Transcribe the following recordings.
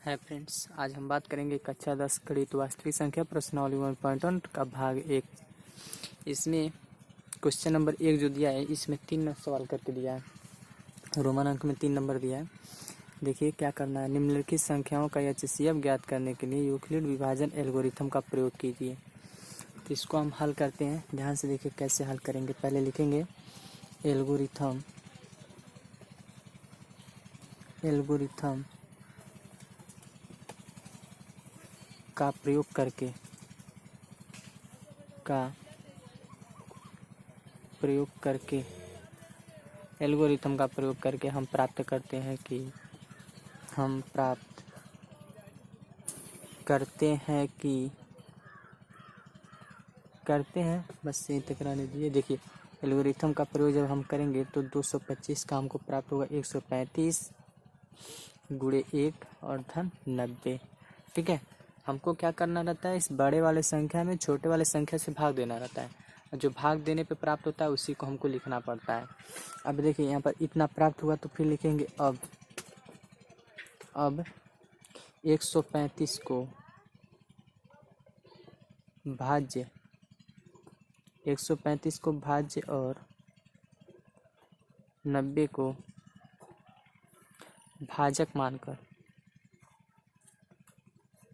Hi friends, आज हम बात करेंगे कक्षा 10 गणित वास्तविक संख्या प्रश्नावली 1.1 का भाग 1। इसमें क्वेश्चन नंबर 1 जो दिया है, इसमें 3 सवाल करके दिया है। रोमन अंक में 3 नंबर दिया है। देखिए क्या करना है। निम्नलिखित संख्याओं का एचसीएफ ज्ञात करने के लिए यूक्लिड विभाजन एल्गोरिथम का प्रयोग कीजिए। तो इसको हम हल करते हैं। ध्यान से देखिए कैसे हल करेंगे। पहले लिखेंगे एल्गोरिथम का प्रयोग करके एल्गोरिथम का प्रयोग करके हम प्राप्त करते हैं बस यही तक रहने दीजिए। देखिए एल्गोरिथम का प्रयोग जब हम करेंगे तो 225 का हमको प्राप्त होगा 135 गुणे 1 और धन 90। ठीक है, हमको क्या करना रहता है, इस बड़े वाले संख्या में छोटे वाले संख्या से भाग देना रहता है। जो भाग देने पे प्राप्त होता है उसी को हमको लिखना पड़ता है। अब देखिए यहाँ पर इतना प्राप्त हुआ तो फिर लिखेंगे अब 135 को भाज्य और 90 को भाजक मानकर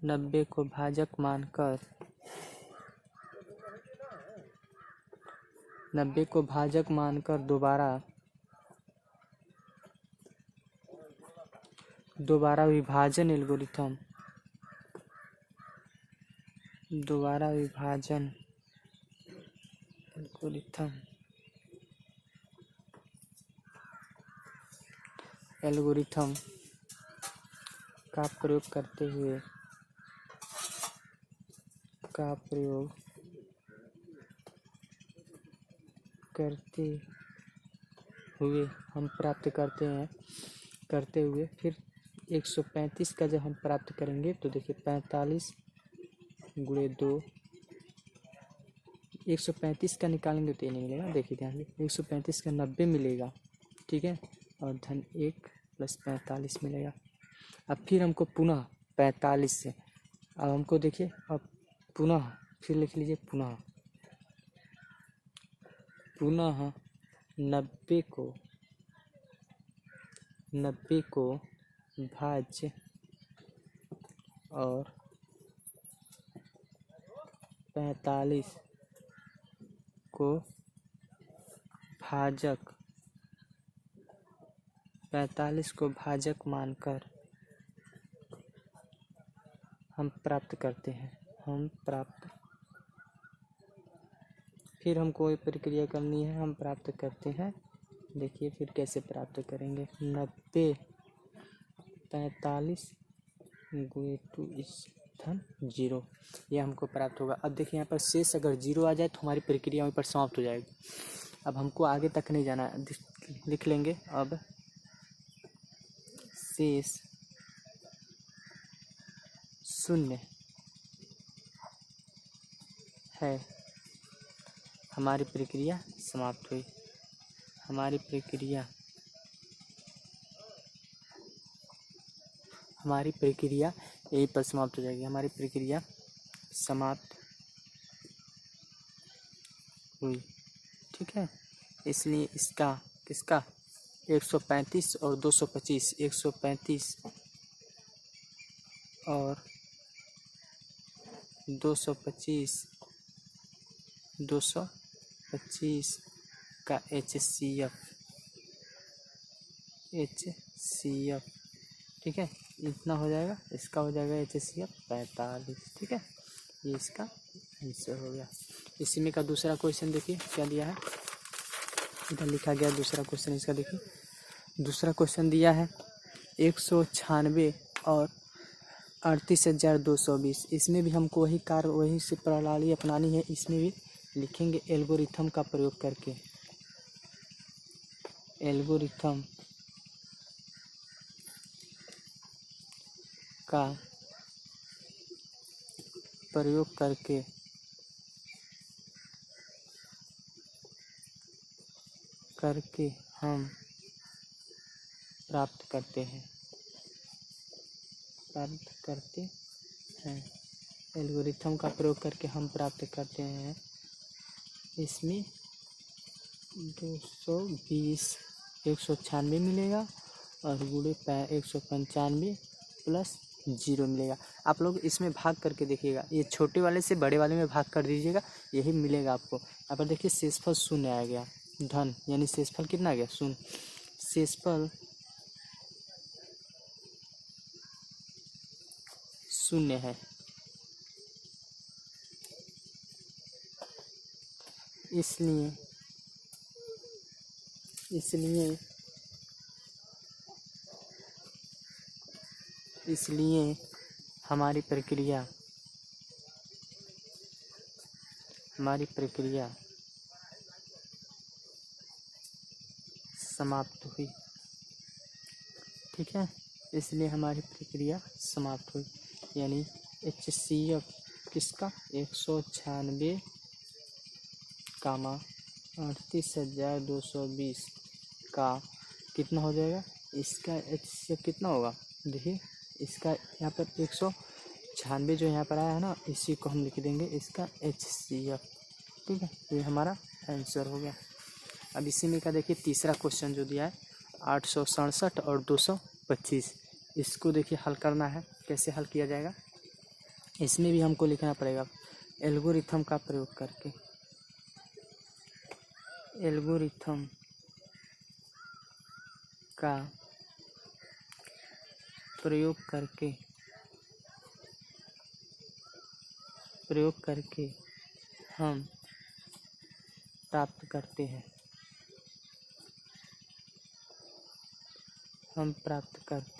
90 को भाजक मानकर दोबारा विभाजन एल्गोरिथम का प्रयोग करते हुए हम प्राप्त करते हुए फिर 135 का जब हम प्राप्त करेंगे तो देखिए 45 गुणे 2, 135 का निकालेंगे तो ये नहीं मिलेगा। देखिए ध्यान से 135 का 90 मिलेगा। ठीक है, और धन 1 प्लस 45 मिलेगा। अब फिर हमको पुनः 45 से अब हमको देखिए अब पुनः फिर लिख लीजिए पुनः 90 को भाज्य और 45 को भाजक मानकर हम प्राप्त करते हैं। फिर हमको ये प्रक्रिया करनी है, हम प्राप्त करते हैं। देखिए फिर कैसे प्राप्त करेंगे। 90 45 गुणे 2 इस धन 0, यह हमको प्राप्त होगा। अब देखिए यहाँ पर शेष अगर 0 आ जाए तो हमारी प्रक्रिया वहीं पर समाप्त हो जाएगी। अब हमको आगे तक नहीं जाना है। लिख लेंगे अब शेष 0 है, हमारी प्रक्रिया समाप्त हुई। हमारी प्रक्रिया यहीं पर समाप्त हो जाएगी। हमारी प्रक्रिया समाप्त हुई। ठीक है, इसलिए किसका 135 और 225 135 और 225 का HCF ठीक है, इतना हो जाएगा। इसका हो जाएगा HCF 45। ठीक है, ये इसका आंसर हो गया। इसी में का दूसरा क्वेश्चन देखिए क्या दिया है, इधर लिखा गया दूसरा क्वेश्चन। इसका देखिए दूसरा क्वेश्चन दिया है 196 और 38,220। इसमें भी हमको वही से प्रणाली अपनानी है। इसमें भी लिखेंगे एल्गोरिथम का प्रयोग करके हम प्राप्त प्राप्त करते हैं। एल्गोरिथम का प्रयोग करके हम प्राप्त करते हैं। इसमें 220 196 मिलेगा और गुणे 195 प्लस 0 मिलेगा। आप लोग इसमें भाग करके देखिएगा, ये छोटे वाले से बड़े वाले में भाग कर दीजिएगा, यही मिलेगा आपको। यहाँ पर देखिए शेषफल शून्य आ गया, धन यानी शेषफल कितना आ गया, शून्य। शेषफल शून्य है, इसलिए हमारी प्रक्रिया समाप्त हुई। ठीक है, इसलिए हमारी प्रक्रिया समाप्त हुई, यानी HCF किसका 196 कामा 38,220 का कितना हो जाएगा। इसका HCF कितना होगा, देखिए इसका यहाँ पर 196 जो यहाँ पर आया है ना, इसी को हम लिख देंगे इसका HCF। ठीक है, ये हमारा आंसर हो गया। अब इसी में का देखिए तीसरा क्वेश्चन जो दिया है 867 और 225, इसको देखिए हल करना है। कैसे हल किया जाएगा, इसमें भी हमको लिखना पड़ेगा एल्गोरिथम का प्रयोग करके। एल्गोरिथम का प्रयोग करके हम प्राप्त करते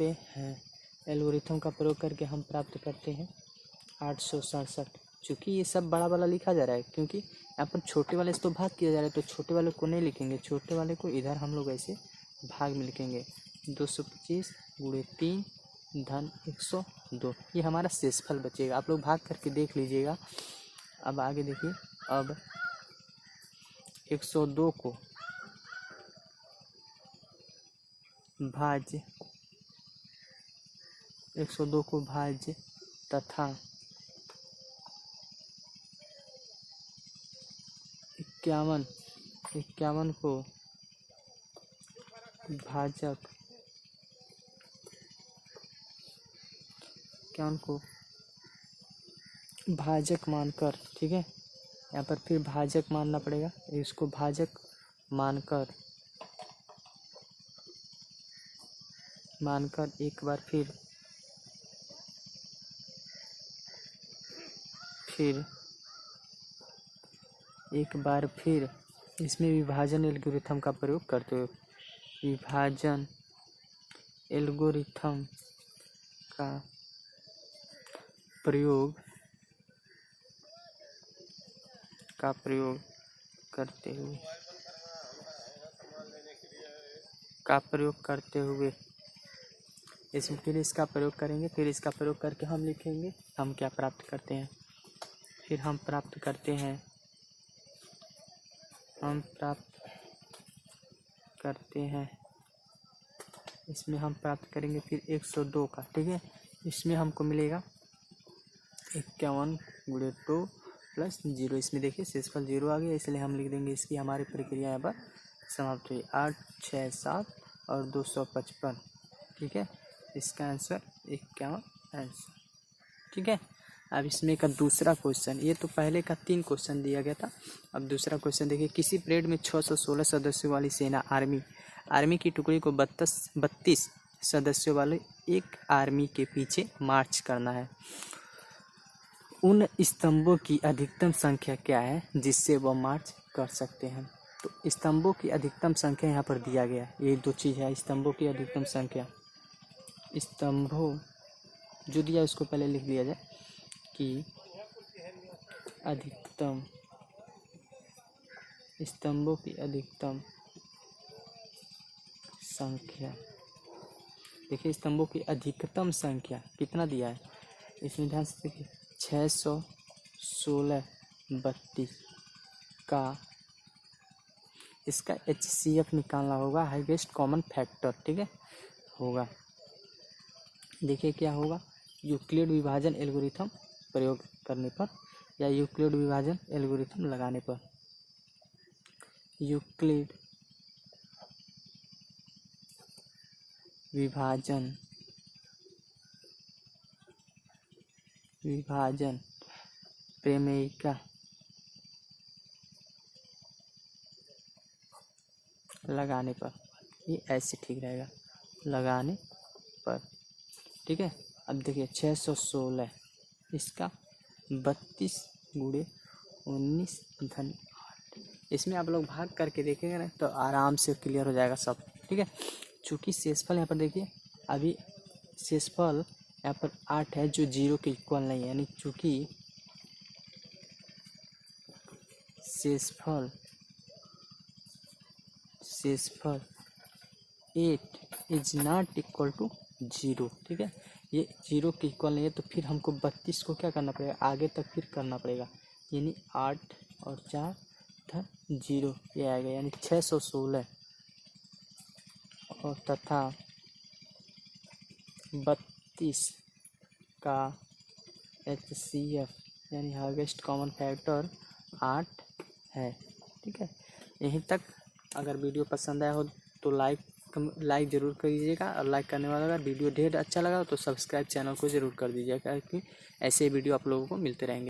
हैं। एल्गोरिथम का प्रयोग करके हम प्राप्त करते हैं 867। चूँकि ये सब बड़ा वाला लिखा जा रहा है, क्योंकि यहाँ पर छोटे वाले से तो भाग किया जा रहा है, तो छोटे वाले को नहीं लिखेंगे, छोटे वाले को इधर हम लोग ऐसे भाग में लिखेंगे। 225 गुणे 3 धन 102, ये हमारा शेषफल बचेगा। आप लोग भाग करके देख लीजिएगा। अब आगे देखिए, अब 102 को भाज्य तथा 51 को भाजक मानकर, ठीक है, यहाँ पर फिर भाजक मानना पड़ेगा, इसको भाजक मानकर एक बार फिर इसमें विभाजन एल्गोरिथम का प्रयोग करते हुए विभाजन एल्गोरिथम का प्रयोग करते हुए इसमें फिर इसका प्रयोग करेंगे। फिर इसका प्रयोग करके हम लिखेंगे हम क्या प्राप्त करते हैं। फिर हम प्राप्त करते हैं इसमें हम प्राप्त करेंगे फिर 102 का, ठीक है। इसमें हमको मिलेगा 51 गुणे 2 प्लस 0। इसमें देखिए शेषफल 0 आ गया, इसलिए हम लिख देंगे इसकी हमारी प्रक्रिया यहाँ पर समाप्त हुई। 8, 6, 7 और 255, ठीक है। इसका आंसर 51 आंसर, ठीक है। अब इसमें का दूसरा क्वेश्चन, ये तो पहले का 3 क्वेश्चन दिया गया था। अब दूसरा क्वेश्चन देखिए, किसी परेड में 616 सदस्यों वाली सेना आर्मी की टुकड़ी को 32 सदस्यों वाले एक आर्मी के पीछे मार्च करना है। उन स्तंभों की अधिकतम संख्या क्या है जिससे वह मार्च कर सकते हैं। तो स्तंभों की अधिकतम संख्या यहाँ पर दिया गया, ये 2 चीज़ है। स्तंभों की अधिकतम संख्या, स्तंभों जो दिया उसको पहले लिख दिया जाए कि अधिकतम स्तंभों की अधिकतम संख्या। देखिए स्तंभों की अधिकतम संख्या कितना दिया है, इसमें ध्यान से देखिए 616 32 का इसका HCF निकालना होगा, हाईएस्ट कॉमन फैक्टर, ठीक है, होगा। देखिए क्या होगा, यूक्लिड विभाजन एल्गोरिथम प्रयोग करने पर या यूक्लिड विभाजन एल्गोरिथम लगाने पर। यूक्लिड विभाजन प्रमेयिका लगाने पर, ये ऐसे ठीक रहेगा, लगाने पर। ठीक है, अब देखिए 616 इसका 32 × 19 धन 8, इसमें आप लोग भाग करके देखेंगे ना तो आराम से क्लियर हो जाएगा सब। ठीक है, चूँकि शेषफल यहाँ पर देखिए, अभी शेषफल यहाँ पर 8 है जो 0 के इक्वल नहीं है, यानी चूँकि शेषफल 8 इज नॉट इक्वल टू 0। ठीक है, ये 0 के इक्वल नहीं है, तो फिर हमको 32 को क्या करना पड़ेगा, आगे तक फिर करना पड़ेगा, यानी 8 और 4 था 0, ये आएगा, यानी 616 और तथा 32 का HCF यानी हार्वेस्ट कॉमन फैक्टर 8 है। ठीक है, यहीं तक। अगर वीडियो पसंद आया हो तो लाइक ज़रूर करिएगा, और लाइक करने वाला अगर वीडियो ढेर अच्छा लगा तो सब्सक्राइब चैनल को ज़रूर कर दीजिएगा, क्योंकि ऐसे वीडियो आप लोगों को मिलते रहेंगे।